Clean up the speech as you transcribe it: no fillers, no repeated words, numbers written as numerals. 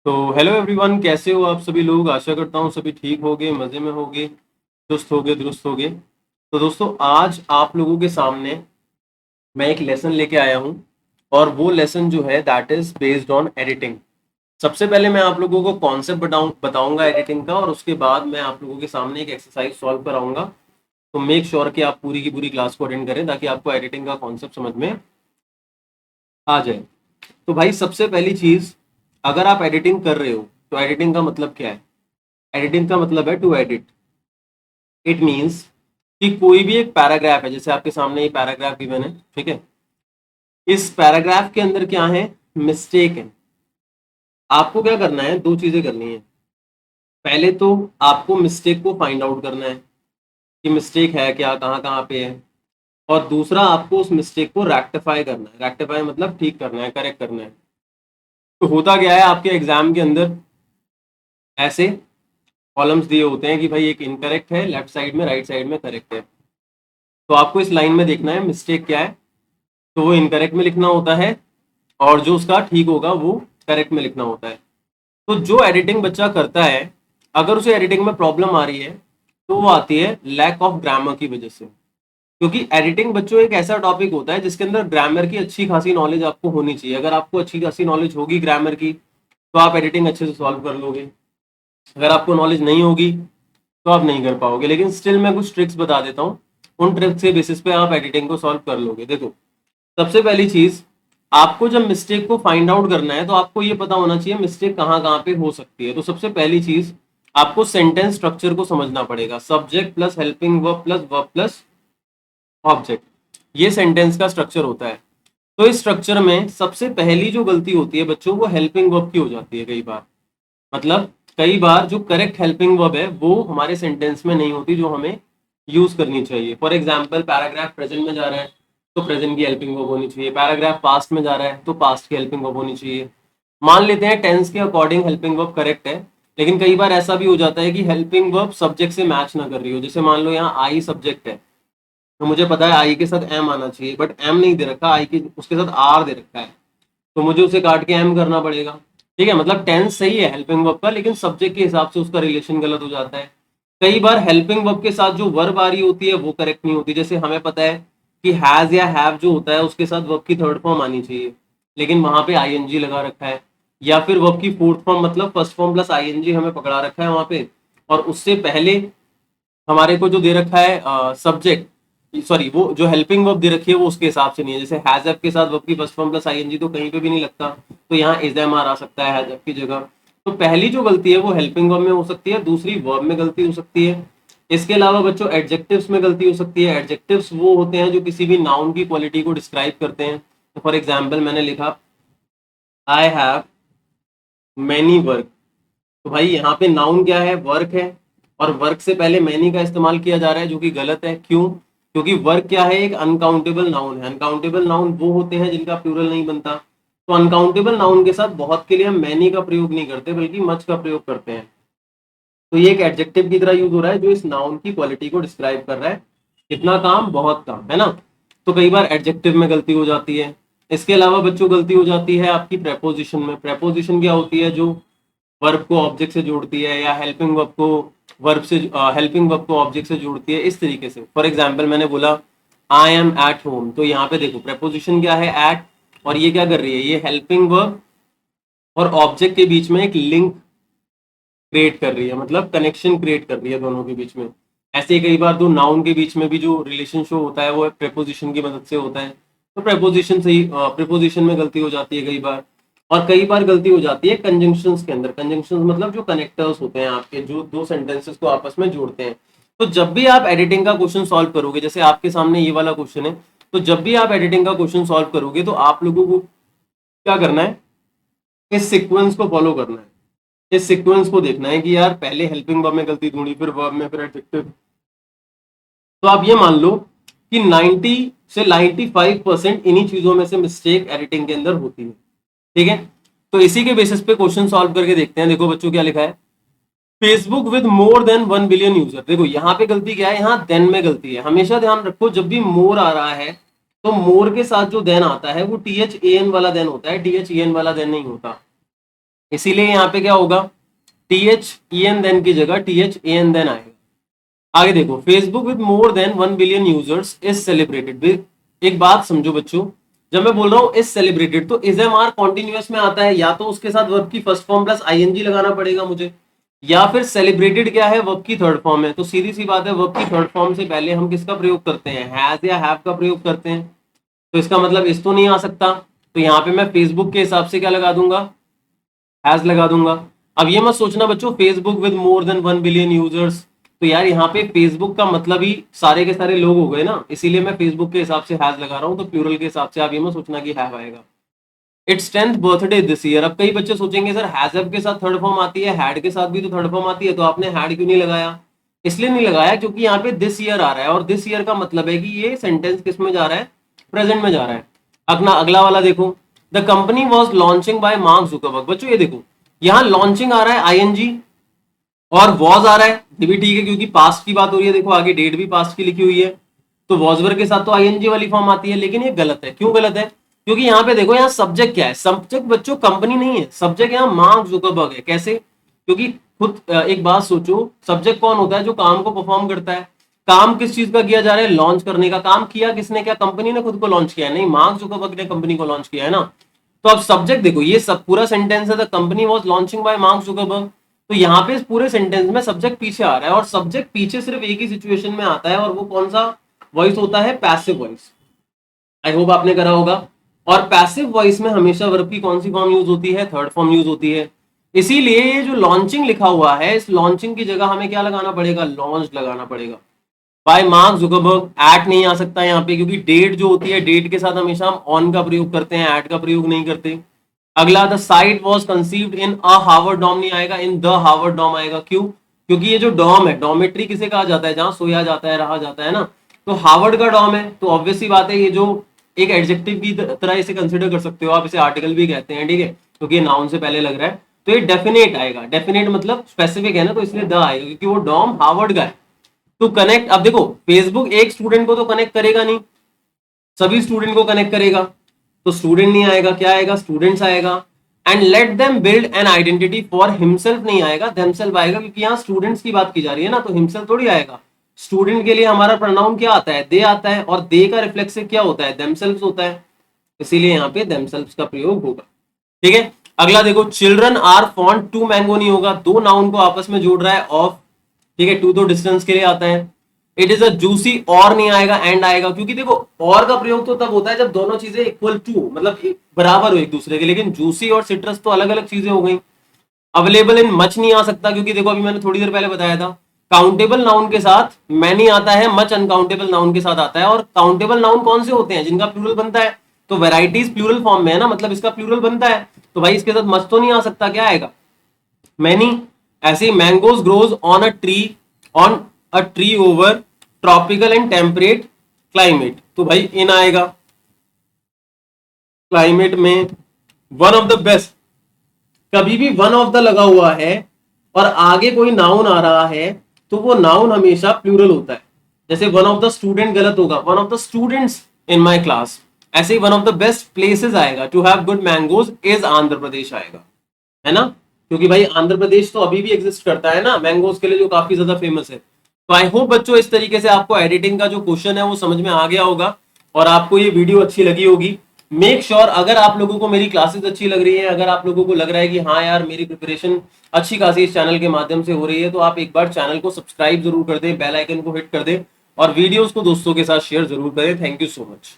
तो hello everyone, कैसे हो आप सभी लोग। आशा करता हूँ सभी ठीक होगे, मज़े में होगे, चुस्त होगे, दुरुस्त होगे। तो दोस्तों, आज आप लोगों के सामने मैं एक लेसन लेके आया हूँ और वो लेसन जो है that is based on editing. सबसे पहले मैं आप लोगों को कॉन्सेप्ट बताऊंगा एडिटिंग का, और उसके बाद मैं आप लोगों के सामने एक एक्सरसाइज सॉल्व कराऊंगा। तो मेक श्योर कि आप पूरी की पूरी क्लास को अटेंड करें ताकि आपको एडिटिंग का कॉन्सेप्ट समझ में आ जाए। तो भाई, सबसे पहली चीज, अगर आप एडिटिंग कर रहे हो तो एडिटिंग का मतलब क्या है। एडिटिंग का मतलब है टू एडिट। इट मीन्स कि कोई भी एक पैराग्राफ है, जैसे आपके सामने ये पैराग्राफ गिवन है, ठीक है। इस पैराग्राफ के अंदर क्या है, मिस्टेक है। आपको क्या करना है, दो चीजें करनी है। पहले तो आपको मिस्टेक को फाइंड आउट करना है कि मिस्टेक है क्या, कहाँ कहाँ पे है। और दूसरा, आपको उस मिस्टेक को रेक्टिफाई करना है। रेक्टिफाई मतलब ठीक करना है, करेक्ट करना है। तो होता क्या है, आपके एग्जाम के अंदर ऐसे कॉलम्स दिए होते हैं कि भाई एक इनकरेक्ट है लेफ्ट साइड में, राइट साइड में करेक्ट है। तो आपको इस लाइन में देखना है मिस्टेक क्या है। तो वो इनकरेक्ट में लिखना होता है, और जो उसका ठीक होगा वो करेक्ट में लिखना होता है। तो जो एडिटिंग बच्चा करता है, अगर उसे एडिटिंग में प्रॉब्लम आ रही है तो वो आती है लैक ऑफ ग्रामर की वजह से। क्योंकि एडिटिंग बच्चों एक ऐसा टॉपिक होता है जिसके अंदर ग्रामर की अच्छी खासी नॉलेज आपको होनी चाहिए। अगर आपको अच्छी खासी नॉलेज होगी ग्रामर की तो आप एडिटिंग अच्छे से सॉल्व कर लोगे। अगर आपको नॉलेज नहीं होगी तो आप नहीं कर पाओगे। लेकिन स्टिल मैं कुछ ट्रिक्स बता देता हूँ, उन ट्रिक्स के बेसिस पे आप एडिटिंग को सॉल्व कर लोगे। देखो, सबसे पहली चीज, आपको जब मिस्टेक को फाइंड आउट करना है तो आपको ये पता होना चाहिए मिस्टेक कहाँ कहाँ पे हो सकती है। तो सबसे पहली चीज, आपको सेंटेंस स्ट्रक्चर को समझना पड़ेगा। Subject plus helping verb plus object, ये सेंटेंस का स्ट्रक्चर होता है। तो इस स्ट्रक्चर में सबसे पहली जो गलती होती है बच्चों, वो हेल्पिंग वर्ब की हो जाती है कई बार। मतलब कई बार जो करेक्ट हेल्पिंग वर्ब है वो हमारे सेंटेंस में नहीं होती, जो हमें यूज करनी चाहिए। फॉर एग्जाम्पल, पैराग्राफ प्रेजेंट में जा रहा है तो प्रेजेंट की हेल्पिंग वर्ब होनी चाहिए। पैराग्राफ पास्ट में जा रहा है तो पास्ट की हेल्पिंग वर्ब होनी चाहिए। मान लेते हैं टेंस के अकॉर्डिंग हेल्पिंग वर्ब करेक्ट है, लेकिन कई बार ऐसा भी हो जाता है कि हेल्पिंग वर्ब सब्जेक्ट से मैच ना कर रही हो। जैसे मान लो यहाँ आई सब्जेक्ट है, तो मुझे पता है आई के साथ एम आना चाहिए, बट एम नहीं दे रखा, आई के उसके साथ आर दे रखा है। तो मुझे उसे काट के एम करना पड़ेगा। ठीक है, मतलब टेंस सही है हेल्पिंग वर्ब का, लेकिन सब्जेक्ट के हिसाब से उसका रिलेशन गलत हो जाता है। कई बार हेल्पिंग वर्ब के साथ जो वर्ब आ रही होती है वो करेक्ट नहीं होती। जैसे हमें पता है कि हैज या हैव जो होता है उसके साथ वर्ब की थर्ड फॉर्म आनी चाहिए, लेकिन वहां पे आईएनजी लगा रखा है। या फिर वर्ब की फोर्थ फॉर्म मतलब फर्स्ट फॉर्म प्लस आईएनजी हमें पकड़ा रखा है वहां पे, और उससे पहले हमारे को जो दे रखा है सब्जेक्ट, सॉरी, वो जो हेल्पिंग वर्ब दे रखी है वो उसके हिसाब से नहीं है। जैसे हैज एफ के साथ वर्ब की फर्स्ट फॉर्म प्लस आईएनजी तो कहीं पे भी नहीं लगता, तो यहाँ इज एम आर आ सकता है हैज एफ की जगह। तो पहली जो गलती है वो हेल्पिंग वर्ब में हो सकती है, दूसरी वर्ब में गलती हो सकती है। इसके अलावा बच्चों एडजेक्टिव्स में गलती हो सकती है। एडजेक्टिव्स वो होते हैं जो किसी भी नाउन की क्वालिटी को डिस्क्राइब करते हैं। तो फॉर एग्जाम्पल मैंने लिखा आई हैव मैनी वर्क, तो भाई यहाँ पे नाउन क्या है, वर्क है, और वर्क से पहले मैनी का इस्तेमाल किया जा रहा है जो कि गलत है। क्यों? क्योंकि वर्क क्या है, एक अनकाउंटेबल नाउन है। अनकाउंटेबल नाउन वो होते हैं जिनका प्लूरल नहीं बनता। तो अनकाउंटेबल नाउन के साथ बहुत के लिए हम मैनी का प्रयोग नहीं करते बल्कि मच का प्रयोग करते हैं। तो ये एक एडजेक्टिव की तरह यूज हो रहा है जो इस नाउन की क्वालिटी को डिस्क्राइब कर रहा है। कितना काम, बहुत काम, है ना। तो कई बार एडजेक्टिव में गलती हो जाती है। इसके अलावा बच्चों गलती हो जाती है आपकी प्रेपोजिशन में। प्रेपोजिशन क्या होती है, जो वर्ब को ऑब्जेक्ट से जोड़ती है, या हेल्पिंग वर्ब को वर्ब से, हेल्पिंग वर्ब को ऑब्जेक्ट से जोड़ती है, इस तरीके से। फॉर एग्जांपल मैंने बोला आई एम एट होम, तो यहाँ पे देखो प्रेपोजिशन क्या है, एट, और ये क्या कर रही है, ये हेल्पिंग वर्ब और ऑब्जेक्ट के बीच में एक लिंक क्रिएट कर रही है, मतलब कनेक्शन क्रिएट कर रही है दोनों के बीच में। ऐसे ही कई बार दो नाउन के बीच में भी जो रिलेशन शो होता है वो प्रेपोजिशन की मदद से होता है। तो प्रेपोजिशन से ही प्रेपोजिशन में गलती हो जाती है कई बार। और कई बार गलती हो जाती है कंजंक्शंस के अंदर। कंजंक्शंस मतलब जो कनेक्टर्स होते हैं आपके, जो दो सेंटेंसेस को आपस में जोड़ते हैं। तो जब भी आप एडिटिंग का क्वेश्चन सॉल्व करोगे, जैसे आपके सामने ये वाला क्वेश्चन है, तो जब भी आप एडिटिंग का क्वेश्चन सॉल्व करोगे तो आप लोगों को क्या करना है, इस सीक्वेंस को फॉलो करना है। इस सीक्वेंस को देखना है कि यार पहले हेल्पिंग वर्ब में गलती ढूंढी, फिर वर्ब में, फिर एडजेक्टिव। तो आप ये मान लो कि 90 से 95% इन्हीं चीजों में से मिस्टेक एडिटिंग के अंदर होती है। ठीक है, तो इसी के बेसिस पे क्वेश्चन सॉल्व करके देखते हैं। देखो बच्चों क्या लिखा है, Facebook with more than 1 billion user. देखो यहाँ पे गलती क्या है, यहाँ देन में गलती है। हमेशा ध्यान रखो जब भी मोर आ रहा है तो मोर के साथ जो देन आता है वो THAN वाला देन होता है, THEN वाला देन नहीं होता। इसीलिए यहाँ पे क्या होगा, THEN देन की जगह THAN देन आएगा। आगे देखो, Facebook with more than 1 billion users is celebrated. एक बात समझो बच्चों, जब मैं बोल रहा हूं इज सेलिब्रेटेड, तो इज एम आर कॉन्टिन्यूअस में आता है, या तो उसके साथ वर्ब की फर्स्ट फॉर्म प्लस ING लगाना पड़ेगा मुझे, या फिर सेलिब्रेटेड क्या है, वर्ब की थर्ड फॉर्म है। तो सीधी सी बात है, वर्ब की थर्ड फॉर्म से पहले हम किसका प्रयोग करते हैं, हैज या हैव का प्रयोग करते हैं। तो इसका मतलब इस तो नहीं आ सकता, तो यहाँ पे मैं फेसबुक के हिसाब से क्या लगा दूंगा, हैज लगा दूंगा। अब ये मत सोचना बच्चों Facebook with more than 1 billion users, तो यार यहाँ पे फेसबुक का मतलब ही सारे के सारे लोग हो गए ना, इसीलिए मैं फेसबुक के हिसाब से हैज लगा रहा हूँ। तो प्लूरल के हिसाब से आप ये मत सोचना कि हैव आएगा। It's 10th birthday this year. अब कई बच्चे सोचेंगे सर हैज हैव के साथ थर्ड फॉर्म आती है, हैड के साथ भी तो थर्ड फॉर्म आती है, तो आपने हैड क्यों नहीं लगाया। इसलिए नहीं लगाया क्योंकि यहाँ पे दिस ईयर आ रहा है, और दिस ईयर का मतलब है कि ये सेंटेंस किस में जा रहा है, प्रेजेंट में जा रहा है। अपना अगला वाला देखो, the company was launching bye mark Zuckerberg. बच्चों ये देखो, यहाँ लॉन्चिंग आ रहा है ING और वॉज आ रहा है, ये भी ठीक है क्योंकि पास्ट की बात हो रही है। देखो आगे डेट भी पास्ट की लिखी हुई है, तो वॉज वर्ब के साथ तो ING वाली फॉर्म आती है। लेकिन ये गलत है, क्यों गलत है, क्योंकि यहाँ पे देखो, यहाँ सब्जेक्ट क्या है, सब्जेक्ट बच्चों कंपनी नहीं है, सब्जेक्ट यहाँ मार्क जुकरबर्ग है। कैसे, क्योंकि खुद एक बात सोचो, सब्जेक्ट कौन होता है, जो काम को परफॉर्म करता है। काम किस चीज का किया जा रहा है, लॉन्च करने का। काम किया किसने, क्या कंपनी ने खुद को लॉन्च किया है, नहीं, मार्क जुकरबर्ग ने कंपनी को लॉन्च किया है ना। तो अब सब्जेक्ट देखो, ये सब पूरा सेंटेंस है, the company was launching bye mark Zuckerberg. तो यहाँ पे इस पूरे सेंटेंस में सब्जेक्ट पीछे आ रहा है, और सब्जेक्ट पीछे सिर्फ एक ही सिचुएशन में आता है, और वो कौन सा वॉइस होता है, पैसिव वॉइस। आई होप आपने करा होगा। और पैसिव वॉइस में हमेशा वर्ब की कौन सी फॉर्म यूज होती है, थर्ड फॉर्म यूज होती है। इसीलिए ये जो लॉन्चिंग लिखा हुआ है, इस लॉन्चिंग की जगह हमें क्या लगाना पड़ेगा, लॉन्च लगाना पड़ेगा। बाय मार्क जुकरबर्ग, एट नहीं आ सकता यहाँ पे, क्योंकि डेट जो होती है, डेट के साथ हमेशा हम ऑन का प्रयोग करते हैं, एट का प्रयोग नहीं करते। अगला, the site was conceived in a Harvard dorm नहीं आएगा, इन द हार्वर्ड डॉम आएगा। क्यों, क्योंकि ये जो डॉम है, डॉमेट्री किसे कहा जाता है, जहां सोया जाता है, रहा जाता है ना। तो हार्वर्ड का डॉम है, तो ऑब्वियस सी बात है, ये जो एक एडजेक्टिव की तरह इसे कंसिडर कर सकते हो आप, इसे आर्टिकल भी कहते हैं, ठीक है, क्योंकि ये नाउन से पहले लग रहा है। तो ये डेफिनेट आएगा, डेफिनेट मतलब स्पेसिफिक है ना, तो इसलिए द आएगा, क्योंकि वो डॉम हार्वर्ड का है। टू कनेक्ट, अब देखो फेसबुक एक स्टूडेंट को तो कनेक्ट करेगा नहीं, सभी स्टूडेंट को कनेक्ट करेगा, तो स्टूडेंट नहीं आएगा, क्या आएगा, स्टूडेंट्स आएगा। And let them build an identity for himself नहीं आएगा, देमसेल्फ आएगा, क्योंकि यहाँ स्टूडेंट्स की बात की जा रही है ना, तो हिमसेल्फ थोड़ी आएगा। स्टूडेंट के लिए हमारा प्रोनाउन क्या आता है, दे आता है, और दे का रिफ्लेक्सिव क्या होता है, देमसेल्व्स होता है, इसीलिए यहाँ पे देमसेल्व्स का प्रयोग होगा। ठीक है, अगला देखो, children are fond to mango नहीं होगा, दो नाउन को आपस में जोड़ रहा है, ऑफ, ठीक है, टू तो डिस्टेंस के लिए आता है। इट इज अ जूसी, और नहीं आएगा, एंड आएगा, क्योंकि देखो और का प्रयोग तो तब होता है जब दोनों चीजें इक्वल टू, मतलब बराबर हो एक दूसरे के, लेकिन जूसी और सिट्रस तो अलग अलग चीजें हो गई। अवेलेबल इन मच नहीं आ सकता, क्योंकि देखो अभी मैंने थोड़ी देर पहले बताया था, काउंटेबल नाउन के साथ मैनी आता है, मच अनकाउंटेबल नाउन के साथ आता है। और काउंटेबल नाउन कौन से होते हैं, जिनका प्लूरल बनता है, तो वेराइटीज प्लूरल फॉर्म में है ना, मतलब इसका प्लूरल बनता है, तो भाई इसके साथ मच तो नहीं आ सकता, क्या आएगा, मैनी। ऐसे ही mangoes grows on a tree over tropical and temperate climate, तो भाई इन आएगा। क्लाइमेट में वन ऑफ द बेस्ट, कभी भी वन ऑफ द लगा हुआ है और आगे कोई नाउन आ रहा है, तो वो नाउन हमेशा प्लूरल होता है। जैसे वन ऑफ द स्टूडेंट गलत होगा, one of the students in my class. ऐसे ही one of the best places आएगा to have good mangoes is Andhra Pradesh आएगा, है ना, क्योंकि भाई आंध्र प्रदेश तो अभी भी एग्जिस्ट करता है ना मैंगोज के लिए, जो काफी ज्यादा फेमस है। तो आई होप बच्चों इस तरीके से आपको एडिटिंग का जो क्वेश्चन है वो समझ में आ गया होगा, और आपको ये वीडियो अच्छी लगी होगी। मेक श्योर अगर आप लोगों को मेरी क्लासेस अच्छी लग रही है, अगर आप लोगों को लग रहा है कि हाँ यार मेरी प्रिपरेशन अच्छी खासी इस चैनल के माध्यम से हो रही है, तो आप एक बार चैनल को सब्सक्राइब जरूर कर दें, बेल आइकन को हिट कर दें, और वीडियोस को दोस्तों के साथ शेयर जरूर करें। Thank you so much.